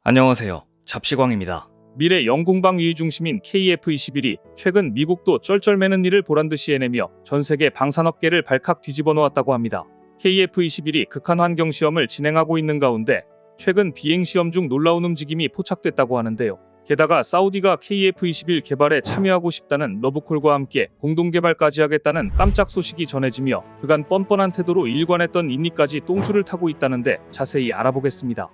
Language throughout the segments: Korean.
안녕하세요. 잡시광입니다. 미래 영공방위의 중심인 KF-21이 최근 미국도 쩔쩔매는 일을 보란듯이 해내며 전세계 방산업계를 발칵 뒤집어 놓았다고 합니다. KF-21이 극한 환경 시험을 진행하고 있는 가운데 최근 비행 시험 중 놀라운 움직임이 포착됐다고 하는데요. 게다가 사우디가 KF-21 개발에 참여하고 싶다는 러브콜과 함께 공동 개발까지 하겠다는 깜짝 소식이 전해지며 그간 뻔뻔한 태도로 일관했던 인니까지 똥줄을 타고 있다는데 자세히 알아보겠습니다.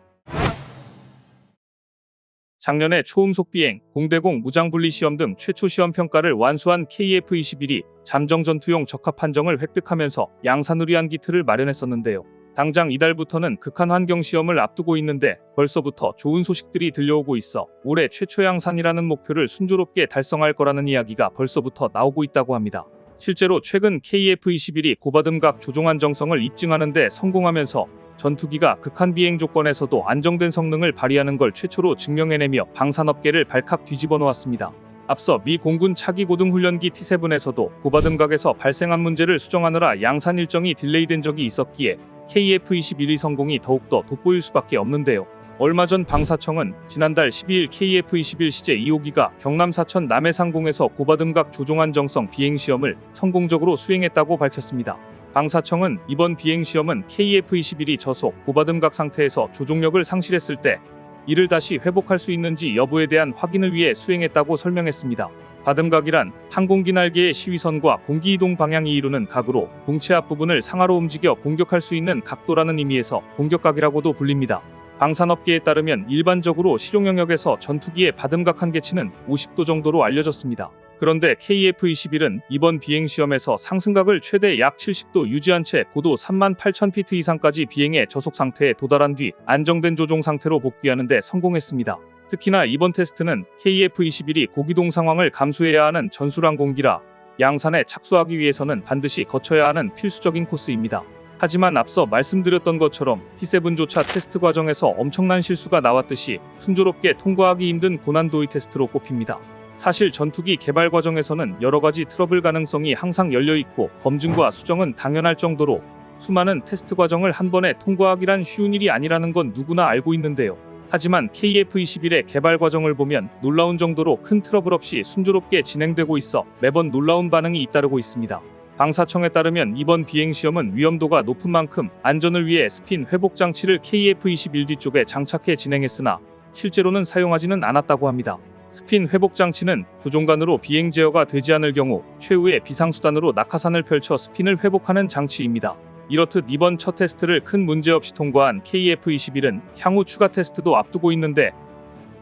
작년에 초음속 비행, 공대공 무장분리 시험 등 최초 시험 평가를 완수한 KF-21이 잠정 전투용 적합 판정을 획득하면서 양산우리한 기틀을 마련했었는데요. 당장 이달부터는 극한 환경 시험을 앞두고 있는데 벌써부터 좋은 소식들이 들려오고 있어 올해 최초 양산이라는 목표를 순조롭게 달성할 거라는 이야기가 벌써부터 나오고 있다고 합니다. 실제로 최근 KF-21이 고바듬각 조종 안정성을 입증하는 데 성공하면서 전투기가 극한 비행 조건에서도 안정된 성능을 발휘하는 걸 최초로 증명해내며 방산업계를 발칵 뒤집어 놓았습니다. 앞서 미 공군 차기 고등훈련기 T-7에서도 고바듬각에서 발생한 문제를 수정하느라 양산 일정이 딜레이된 적이 있었기에 KF-21의 성공이 더욱더 돋보일 수밖에 없는데요. 얼마 전 방사청은 지난달 12일 KF-21 시제 2호기가 경남 사천 남해상공에서 고바듬각 조종 안정성 비행시험을 성공적으로 수행했다고 밝혔습니다. 방사청은 이번 비행시험은 KF-21이 저속 고바듬각 상태에서 조종력을 상실했을 때 이를 다시 회복할 수 있는지 여부에 대한 확인을 위해 수행했다고 설명했습니다. 바듬각이란 항공기 날개의 시위선과 공기이동 방향이 이루는 각으로 동체 앞부분을 상하로 움직여 공격할 수 있는 각도라는 의미에서 공격각이라고도 불립니다. 방산업계에 따르면 일반적으로 실용 영역에서 전투기의 바듬각 한계치는 50도 정도로 알려졌습니다. 그런데 KF-21은 이번 비행시험에서 상승각을 최대 약 70도 유지한 채 고도 38,000피트 이상까지 비행의 저속 상태에 도달한 뒤 안정된 조종 상태로 복귀하는 데 성공했습니다. 특히나 이번 테스트는 KF-21이 고기동 상황을 감수해야 하는 전술항공기라 양산에 착수하기 위해서는 반드시 거쳐야 하는 필수적인 코스입니다. 하지만 앞서 말씀드렸던 것처럼 T-7조차 테스트 과정에서 엄청난 실수가 나왔듯이 순조롭게 통과하기 힘든 고난도의 테스트로 꼽힙니다. 사실 전투기 개발 과정에서는 여러가지 트러블 가능성이 항상 열려있고 검증과 수정은 당연할 정도로 수많은 테스트 과정을 한 번에 통과하기란 쉬운 일이 아니라는 건 누구나 알고 있는데요. 하지만 KF-21의 개발 과정을 보면 놀라운 정도로 큰 트러블 없이 순조롭게 진행되고 있어 매번 놀라운 반응이 잇따르고 있습니다. 방사청에 따르면 이번 비행시험은 위험도가 높은 만큼 안전을 위해 스핀 회복 장치를 KF-21 뒤쪽에 장착해 진행했으나 실제로는 사용하지는 않았다고 합니다. 스핀 회복 장치는 조종관으로 비행 제어가 되지 않을 경우 최후의 비상수단으로 낙하산을 펼쳐 스핀을 회복하는 장치입니다. 이렇듯 이번 첫 테스트를 큰 문제 없이 통과한 KF-21은 향후 추가 테스트도 앞두고 있는데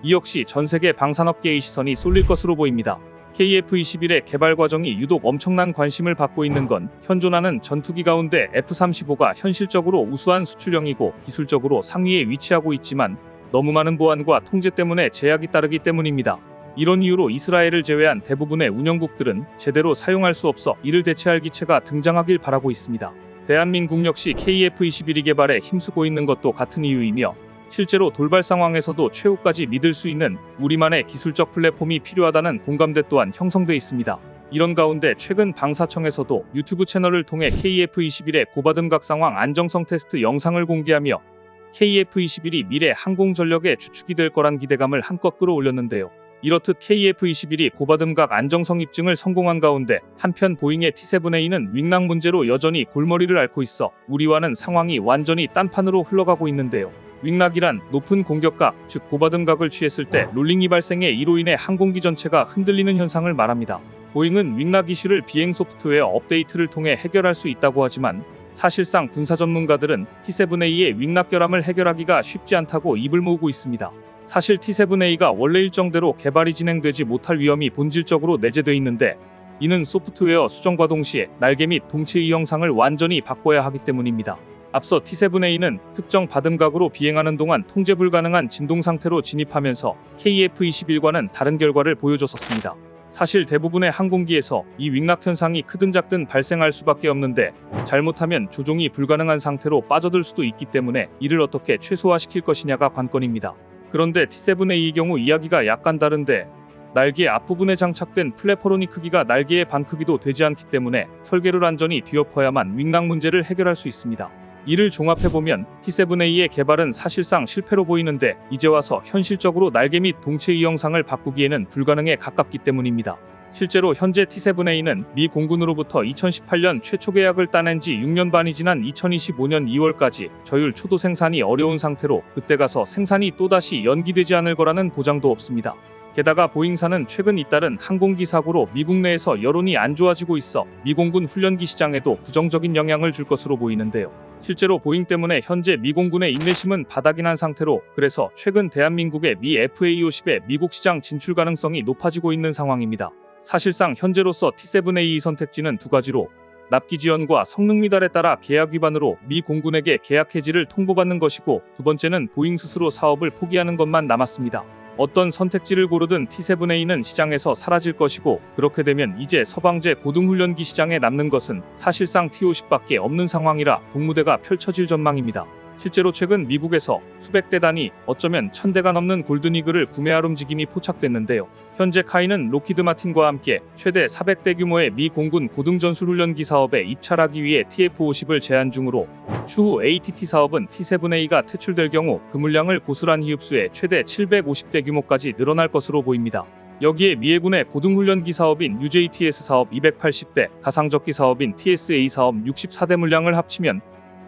이 역시 전세계 방산업계의 시선이 쏠릴 것으로 보입니다. KF-21의 개발 과정이 유독 엄청난 관심을 받고 있는 건 현존하는 전투기 가운데 F-35가 현실적으로 우수한 수출형이고 기술적으로 상위에 위치하고 있지만 너무 많은 보안과 통제 때문에 제약이 따르기 때문입니다. 이런 이유로 이스라엘을 제외한 대부분의 운영국들은 제대로 사용할 수 없어 이를 대체할 기체가 등장하길 바라고 있습니다. 대한민국 역시 KF-21 개발에 힘쓰고 있는 것도 같은 이유이며 실제로 돌발 상황에서도 최후까지 믿을 수 있는 우리만의 기술적 플랫폼이 필요하다는 공감대 또한 형성돼 있습니다. 이런 가운데 최근 방사청에서도 유튜브 채널을 통해 KF-21의 고바듬각 상황 안정성 테스트 영상을 공개하며 KF-21이 미래 항공전력의 주축이 될 거란 기대감을 한껏 끌어올렸는데요. 이렇듯 KF-21이 고바듬각 안정성 입증을 성공한 가운데 한편 보잉의 T-7A는 윙락 문제로 여전히 골머리를 앓고 있어 우리와는 상황이 완전히 딴판으로 흘러가고 있는데요. 윙락이란 높은 공격각, 즉 고바듬각을 취했을 때 롤링이 발생해 이로 인해 항공기 전체가 흔들리는 현상을 말합니다. 보잉은 윙락 이슈를 비행 소프트웨어 업데이트를 통해 해결할 수 있다고 하지만 사실상 군사 전문가들은 T-7A의 윙락 결함을 해결하기가 쉽지 않다고 입을 모으고 있습니다. 사실 T-7A가 원래 일정대로 개발이 진행되지 못할 위험이 본질적으로 내재돼 있는데 이는 소프트웨어 수정과 동시에 날개 및 동체의 형상을 완전히 바꿔야 하기 때문입니다. 앞서 T-7A는 특정 바듬각으로 비행하는 동안 통제 불가능한 진동 상태로 진입하면서 KF-21과는 다른 결과를 보여줬었습니다. 사실 대부분의 항공기에서 이 윙락 현상이 크든 작든 발생할 수밖에 없는데 잘못하면 조종이 불가능한 상태로 빠져들 수도 있기 때문에 이를 어떻게 최소화시킬 것이냐가 관건입니다. 그런데 T-7A의 경우 이야기가 약간 다른데 날개 앞부분에 장착된 플래퍼로니 크기가 날개의 반 크기도 되지 않기 때문에 설계를 완전히 뒤엎어야만 윙락 문제를 해결할 수 있습니다. 이를 종합해보면 T7A의 개발은 사실상 실패로 보이는데 이제 와서 현실적으로 날개 및 동체의 형상을 바꾸기에는 불가능에 가깝기 때문입니다. 실제로 현재 T7A는 미 공군으로부터 2018년 최초 계약을 따낸 지 6년 반이 지난 2025년 2월까지 저율 초도 생산이 어려운 상태로 그때 가서 생산이 또다시 연기되지 않을 거라는 보장도 없습니다. 게다가 보잉사는 최근 잇따른 항공기 사고로 미국 내에서 여론이 안 좋아지고 있어 미 공군 훈련기 시장에도 부정적인 영향을 줄 것으로 보이는데요. 실제로 보잉 때문에 현재 미 공군의 인내심은 바닥이 난 상태로 그래서 최근 대한민국의 미 FA50의 미국 시장 진출 가능성이 높아지고 있는 상황입니다. 사실상 현재로서 T7A 선택지는 두 가지로 납기 지연과 성능 미달에 따라 계약 위반으로 미 공군에게 계약 해지를 통보받는 것이고 두 번째는 보잉 스스로 사업을 포기하는 것만 남았습니다. 어떤 선택지를 고르든 T7A는 시장에서 사라질 것이고 그렇게 되면 이제 서방제 고등훈련기 시장에 남는 것은 사실상 T50밖에 없는 상황이라 동무대가 펼쳐질 전망입니다. 실제로 최근 미국에서 수백 대 단위, 어쩌면 1000대가 넘는 골든이글을 구매할 움직임이 포착됐는데요. 현재 카이는 로키드 마틴과 함께 최대 400대 규모의 미 공군 고등전술훈련기 사업에 입찰하기 위해 TF50을 제안 중으로 추후 ATT 사업은 T7A가 퇴출될 경우 그 물량을 고스란히 흡수해 최대 750대 규모까지 늘어날 것으로 보입니다. 여기에 미해군의 고등훈련기 사업인 UJTS 사업 280대, 가상적기 사업인 TSA 사업 64대 물량을 합치면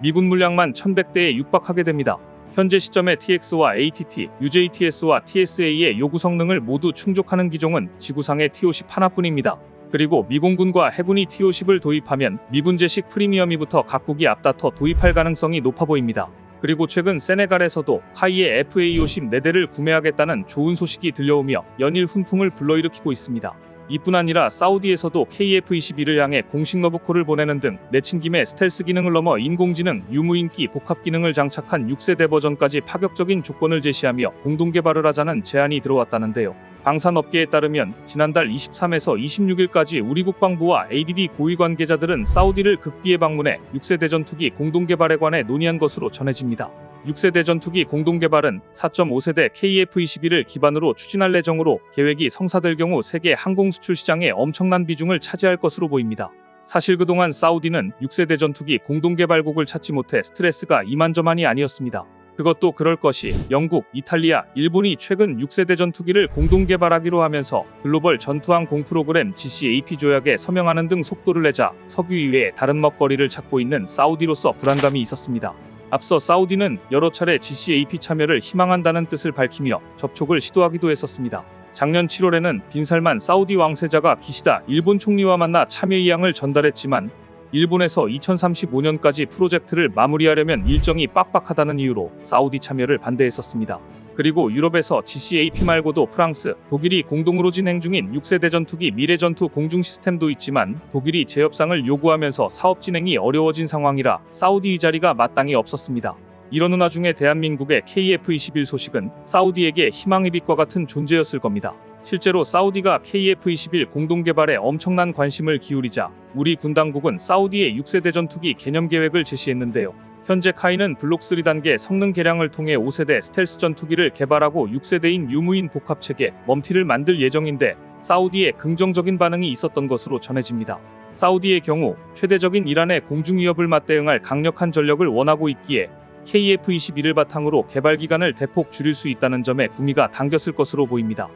미군 물량만 1100대에 육박하게 됩니다. 현재 시점에 TX와 ATT, UJTS와 TSA의 요구 성능을 모두 충족하는 기종은 지구상의 T50 하나뿐입니다. 그리고 미공군과 해군이 T50을 도입하면 미군제식 프리미엄이부터 각국이 앞다퉈 도입할 가능성이 높아 보입니다. 그리고 최근 세네갈에서도 카이의 FA50 4대를 구매하겠다는 좋은 소식이 들려오며 연일 훈풍을 불러일으키고 있습니다. 이뿐 아니라 사우디에서도 KF-21을 향해 공식 러브콜을 보내는 등 내친 김에 스텔스 기능을 넘어 인공지능, 유무인기, 복합 기능을 장착한 6세대 버전까지 파격적인 조건을 제시하며 공동 개발을 하자는 제안이 들어왔다는데요. 방산업계에 따르면 지난달 23에서 26일까지 우리 국방부와 ADD 고위 관계자들은 사우디를 극비에 방문해 6세대 전투기 공동 개발에 관해 논의한 것으로 전해집니다. 6세대 전투기 공동 개발은 4.5세대 KF-21을 기반으로 추진할 예정으로 계획이 성사될 경우 세계 항공 수출 시장에 엄청난 비중을 차지할 것으로 보입니다. 사실 그동안 사우디는 6세대 전투기 공동 개발국을 찾지 못해 스트레스가 이만저만이 아니었습니다. 그것도 그럴 것이 영국, 이탈리아, 일본이 최근 6세대 전투기를 공동 개발하기로 하면서 글로벌 전투항공 프로그램 GCAP 조약에 서명하는 등 속도를 내자 석유 이외에 다른 먹거리를 찾고 있는 사우디로서 불안감이 있었습니다. 앞서 사우디는 여러 차례 GCAP 참여를 희망한다는 뜻을 밝히며 접촉을 시도하기도 했었습니다. 작년 7월에는 빈살만 사우디 왕세자가 기시다 일본 총리와 만나 참여 의향을 전달했지만 일본에서 2035년까지 프로젝트를 마무리하려면 일정이 빡빡하다는 이유로 사우디 참여를 반대했었습니다. 그리고 유럽에서 GCAP 말고도 프랑스, 독일이 공동으로 진행 중인 6세대 전투기 미래전투 공중 시스템도 있지만 독일이 재협상을 요구하면서 사업 진행이 어려워진 상황이라 사우디 이 자리가 마땅히 없었습니다. 이러는 와중에 대한민국의 KF-21 소식은 사우디에게 희망의 빛과 같은 존재였을 겁니다. 실제로 사우디가 KF-21 공동 개발에 엄청난 관심을 기울이자 우리 군 당국은 사우디의 6세대 전투기 개념 계획을 제시했는데요. 현재 카이는 블록 3단계 성능 개량을 통해 5세대 스텔스 전투기를 개발하고 6세대인 유무인 복합체계 멈티를 만들 예정인데 사우디의 긍정적인 반응이 있었던 것으로 전해집니다. 사우디의 경우 최대적인 이란의 공중 위협을 맞대응할 강력한 전력을 원하고 있기에 KF-21을 바탕으로 개발 기간을 대폭 줄일 수 있다는 점에 구미가 당겼을 것으로 보입니다.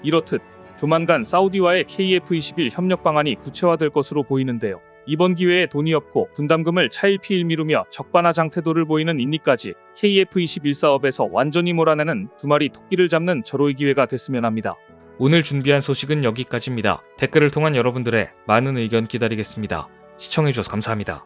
이렇듯 조만간 사우디와의 KF-21 협력 방안이 구체화될 것으로 보이는데요. 이번 기회에 돈이 없고 분담금을 차일피일 미루며 적반하장 태도를 보이는 인니까지 KF-21 사업에서 완전히 몰아내는 두 마리 토끼를 잡는 절호의 기회가 됐으면 합니다. 오늘 준비한 소식은 여기까지입니다. 댓글을 통한 여러분들의 많은 의견 기다리겠습니다. 시청해주셔서 감사합니다.